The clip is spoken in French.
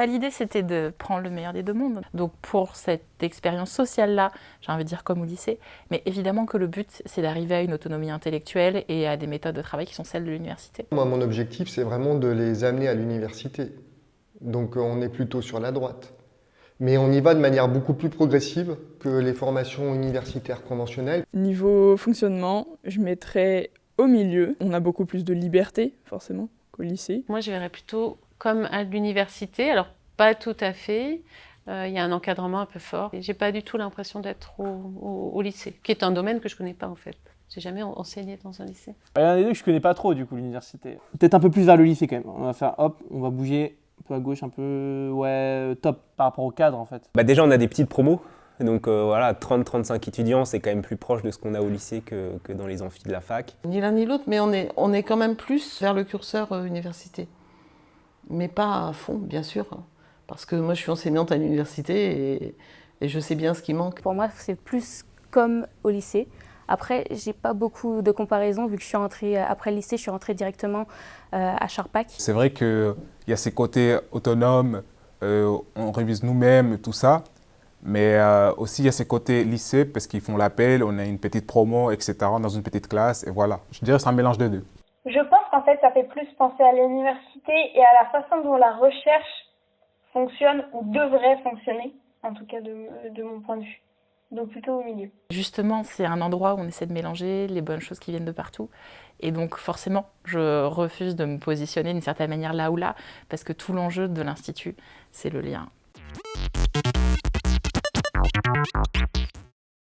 l'idée, c'était de prendre le meilleur des deux mondes. Donc pour cette expérience sociale-là, j'ai envie de dire comme au lycée, mais évidemment que le but, c'est d'arriver à une autonomie intellectuelle et à des méthodes de travail qui sont celles de l'université. Moi, mon objectif, c'est vraiment de les amener à l'université. Donc on est plutôt sur la droite. Mais on y va de manière beaucoup plus progressive que les formations universitaires conventionnelles. Niveau fonctionnement, je mettrais au milieu. On a beaucoup plus de liberté, forcément, qu'au lycée. Moi, je verrais plutôt comme à l'université, alors pas tout à fait. Il y a un encadrement un peu fort. J'ai pas du tout l'impression d'être au lycée, qui est un domaine que je connais pas en fait. J'ai jamais enseigné dans un lycée. L'un des deux que je connais pas trop du coup, l'université. Peut-être un peu plus vers le lycée quand même. On va faire hop, on va bouger un peu à gauche, un peu top par rapport au cadre en fait. Déjà on a des petites promos, donc voilà, 30-35 étudiants, c'est quand même plus proche de ce qu'on a au lycée que dans les amphis de la fac. Ni l'un ni l'autre, mais on est quand même plus vers le curseur université. Mais pas à fond, bien sûr, parce que moi je suis enseignante à l'université et je sais bien ce qui manque. Pour moi, c'est plus comme au lycée. Après, j'ai pas beaucoup de comparaisons vu que je suis rentrée après le lycée, je suis rentrée directement à Charpak. C'est vrai qu'il y a ces côtés autonomes, on révise nous-mêmes, tout ça. Mais aussi, il y a ces côtés lycée, parce qu'ils font l'appel, on a une petite promo, etc., dans une petite classe, et voilà. Je dirais que c'est un mélange des deux. Je pense qu'en fait, ça fait plus penser à l'université et à la façon dont la recherche fonctionne, ou devrait fonctionner, en tout cas de mon point de vue. Donc plutôt au milieu. Justement, c'est un endroit où on essaie de mélanger les bonnes choses qui viennent de partout. Et donc forcément, je refuse de me positionner d'une certaine manière là ou là, parce que tout l'enjeu de l'Institut, c'est le lien